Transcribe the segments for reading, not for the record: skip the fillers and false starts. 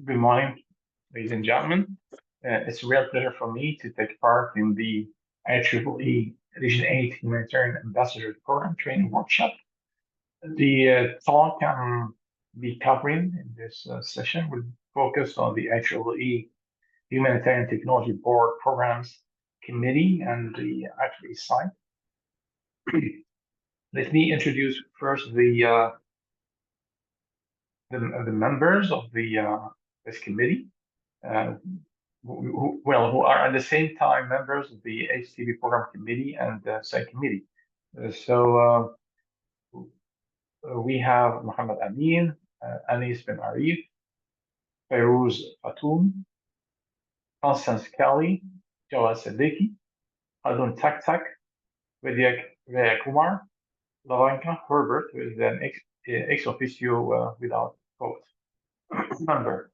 Good morning, ladies and gentlemen. It's a real pleasure for me to take part in the IEEE Region 8 Humanitarian Ambassador Program Training Workshop. The talk I'm be covering in this session will focus on the IEEE Humanitarian Technology Board Programs Committee and the IEEE site. Let me introduce first the members of this committee. Uh, who are at the same time members of the HTV Program Committee and the Site Committee. We have Mohamed Amin, Anis Ben Arif, Ferouz Fatoum, Constance Kelly, Jawad Siddiqui, Adun Tak, Vidya Kumar, Lavanka Herbert, who is an ex officio without vote member.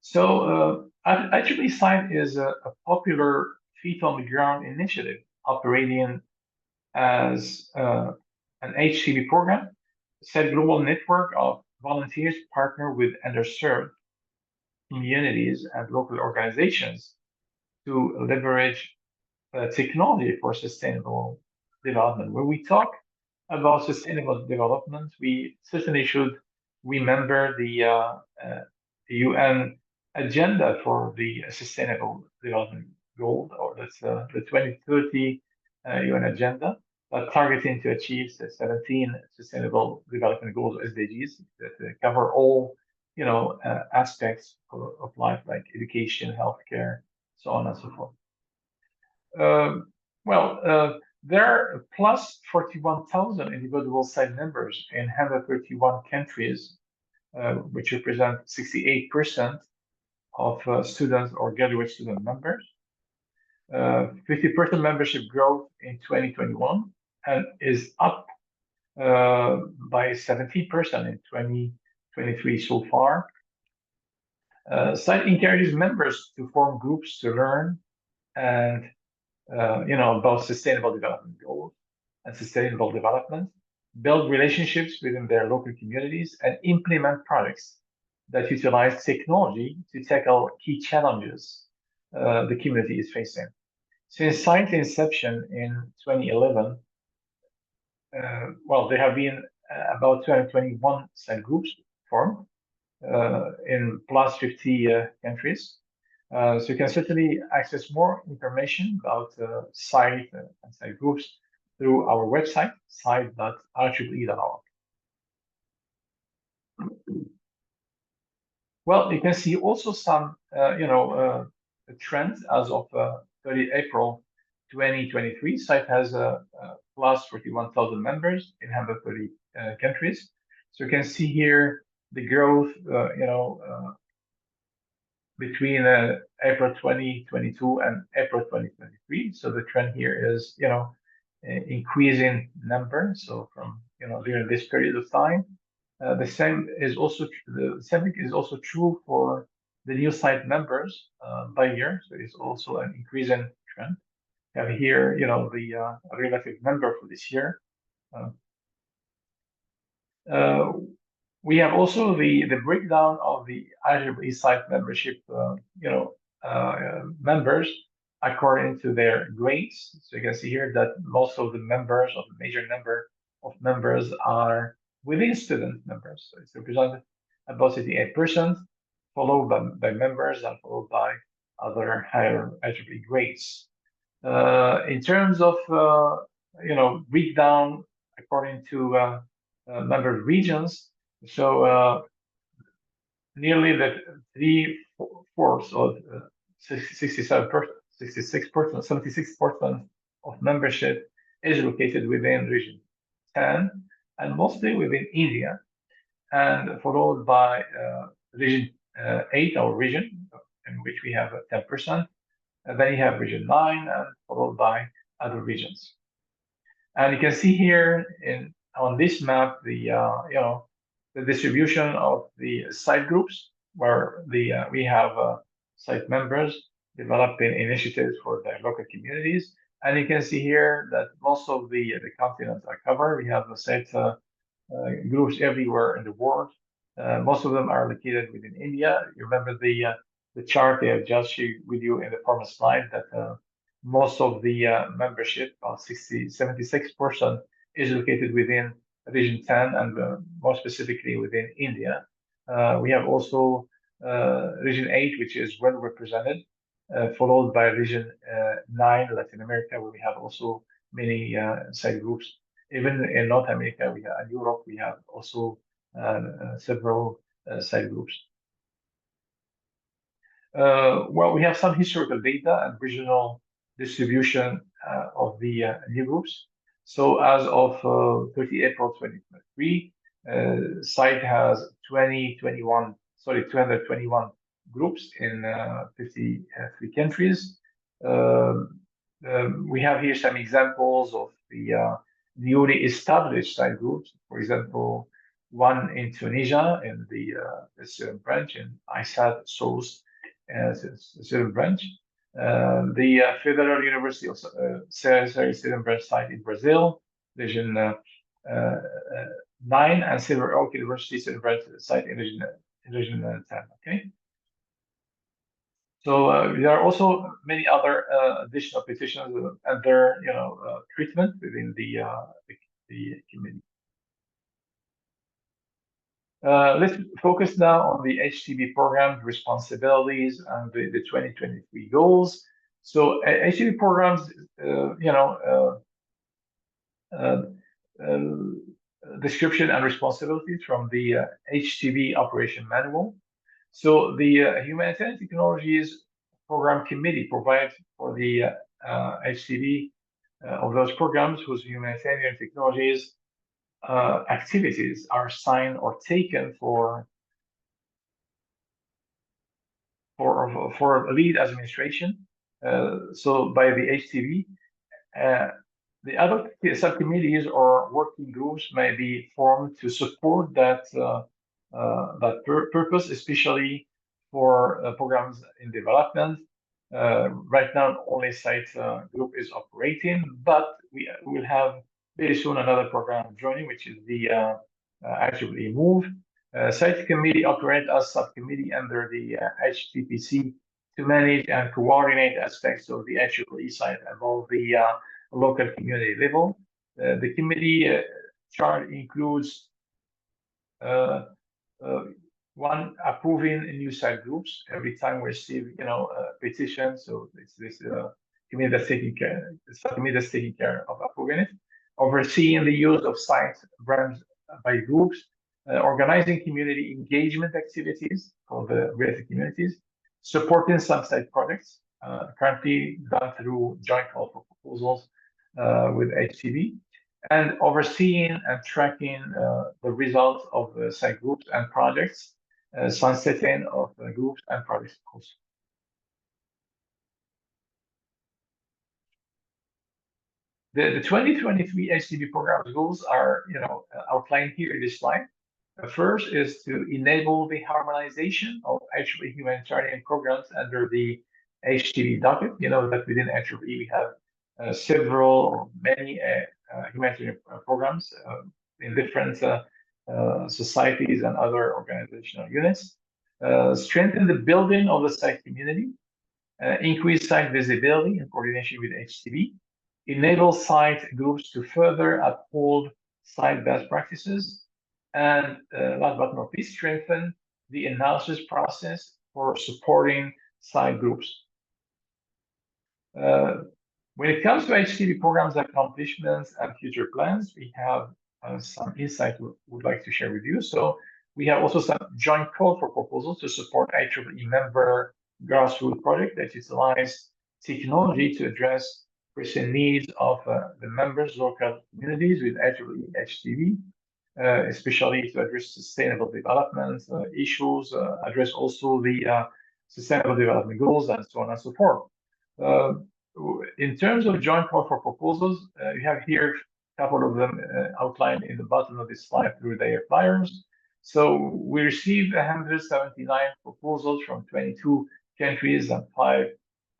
So, IEEE Site is a popular feet on the ground initiative operating as an HCB program. Said global network of volunteers partner with underserved communities and local organizations to leverage technology for sustainable development. When we talk about sustainable development, we certainly should remember the UN agenda for the Sustainable Development Goal, or that's the 2030 UN agenda, targeting to achieve the 17 Sustainable Development Goals, SDGs, that cover all aspects of life, like education, healthcare, so on and so forth. There are plus 41,000 individual site members in 131 countries, which represent 68% of students or graduate student members. 50% membership growth in 2021 and is up by 17% in 2023 so far. Site encourages members to form groups to learn and about sustainable development goals and sustainable development, build relationships within their local communities, and implement projects that utilize technology to tackle key challenges the community is facing. Since site inception in 2011, there have been about 221 site groups formed in plus 50 countries. So you can certainly access more information about site and site groups through our website, site.ree.org. Well, you can see also some, trends as of 30 April 2023. Site has plus 41,000 members in 130 countries. So you can see here the growth, between April 2022 and April 2023. So the trend here is, increasing number. So from, during this period of time, the same is also true for the new site members by year. So it's also an increasing trend. You have here, the relative number for this year. We have also the breakdown of the IEEE site membership, members according to their grades. So you can see here that most of the members, of the major number of members, are within student members. So it's represented about 68%, followed by members and followed by other higher IEEE grades. In terms of breakdown according to member regions, so nearly the 3/4 of 67%, 66%, 76% of membership is located within region 10 and mostly within India, and followed by region 8, our region, in which we have 10%. And then you have region 9, and followed by other regions. And you can see here on this map the distribution of the site groups, where we have site members developing initiatives for their local communities. And you can see here that most of the continents are covered. We have the site groups everywhere in the world, Most of them are located within India. You remember the chart I have just shared with you in the former slide that most of the membership, about 76%, is located within Region 10 and more specifically within India. We have also Region 8, which is well represented, followed by Region 9, Latin America, where we have also many side groups. Even in North America, in Europe, we have also several side groups. Well, we have some historical data and regional distribution of the new groups. So as of 30 April 2023, site has 221 groups in 53 countries. We have here some examples of the newly established site groups. For example, one in Tunisia in the Syrian branch, in Esaadi source Syrian branch. The Federal University of Syrian branch site in Brazil, region 9, and Silver Oak University Syrian branch site in region 10. Okay. So there are also many other additional petitions under treatment within the committee. Let's focus now on the HTB program responsibilities and the 2023 goals. So HTB programs, description and responsibilities from the HTB operation manual. So the Humanitarian Technologies Program Committee provides for the HTB of those programs whose humanitarian technologies activities are signed or taken for lead administration. So by the HTB, the other subcommittees or working groups may be formed to support that purpose, especially for programs in development. Right now, only site group is operating, but we will have very soon another program joining, which is the IEEE Move. Site committee operate as subcommittee under the HTPC to manage and coordinate aspects of the IEEE site above the local community level. The committee chart includes one, approving new site groups every time we receive petitions. So it's this committee that's taking care, the subcommittee that's taking care of approving it, overseeing the use of site brands by groups, organizing community engagement activities for the related communities, supporting some site projects currently done through joint call for proposals with HTB, and overseeing and tracking the results of the site groups and projects, sunsetting of groups and projects also. The 2023 HTB program goals are outlined here in this slide. First is to enable the harmonization of IEEE humanitarian programs under the HTB docket. You know that within IEEE we have several or many humanitarian programs in different societies and other organizational units. Strengthen the building of the site community, increase site visibility in coordination with HTB, enable site groups to further uphold site best practices, and last but not least, strengthen the analysis process for supporting site groups. When it comes to HTB programs accomplishments and future plans, we have some insight we would like to share with you. So we have also some joint call for proposals to support IEEE member grassroots project that utilize technology to address pressing needs of the members' local communities with IEEE HTB, especially to address sustainable development issues, address also the sustainable development goals, and so on and so forth. In terms of joint call for proposals, you have here a couple of them outlined in the bottom of this slide through their flyers. So we received 179 proposals from 22 countries and 5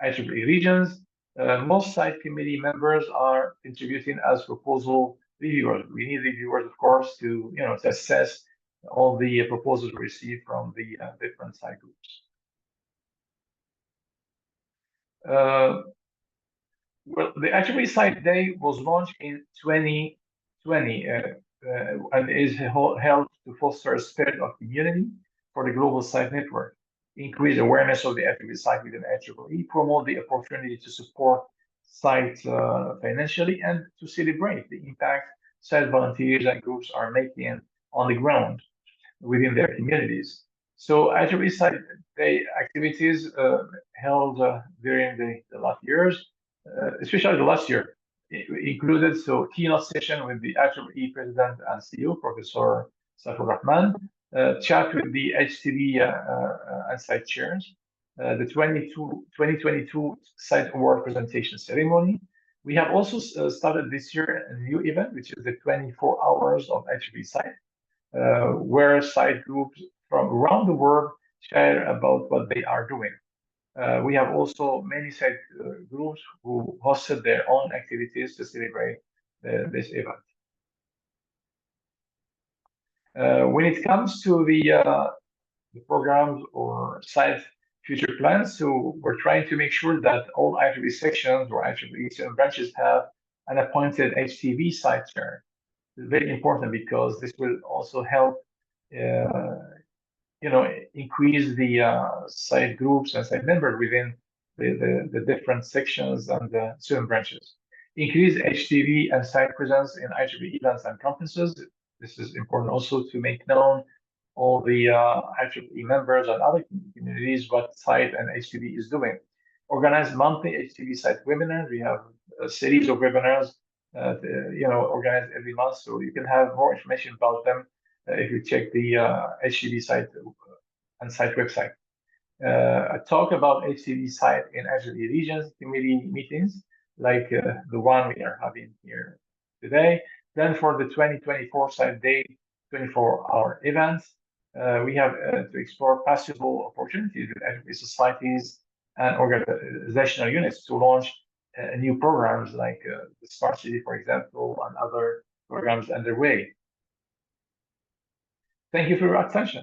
IEEE regions. Most site committee members are contributing as proposal reviewers. We need reviewers, of course, to to assess all the proposals received from the different side groups. Uh, Well, the Attribute Site Day was launched in 2020 and is held to foster a spirit of community for the global site network, increase awareness of the attribute site within IEEE, promote the opportunity to support sites financially, and to celebrate the impact site volunteers and groups are making on the ground within their communities. So Attribute Site Day activities held during the last years, especially the last year, included keynote session with the IEEE President and CEO, Professor Saifur Rahman, chat with the HTV and site chairs, the 2022 Site Award presentation ceremony. We have also started this year a new event, which is the 24 hours of HTV site, where site groups from around the world share about what they are doing. We have also many site groups who hosted their own activities to celebrate this event. When it comes to the programs or site future plans, so we're trying to make sure that all IEEE sections or IEEE branches have an appointed HTV site chair. It's very important because this will also help increase the site groups and site members within the different sections and the student branches. Increase HTV and site presence in IEEE events and conferences. This is important also to make known all the IEEE members and other communities what site and HTV is doing. Organize monthly HTV site webinars. We have a series of webinars, organized every month, so you can have more information about them if you check the HTV site and site website. A talk about HTV site in IEEE regions committee meetings, like the one we are having here today. Then for the 2024 Site Day 24-hour events, we have to explore possible opportunities with IEEE societies and organizational units to launch new programs like the Smart City, for example, and other programs underway. Thank you for your attention.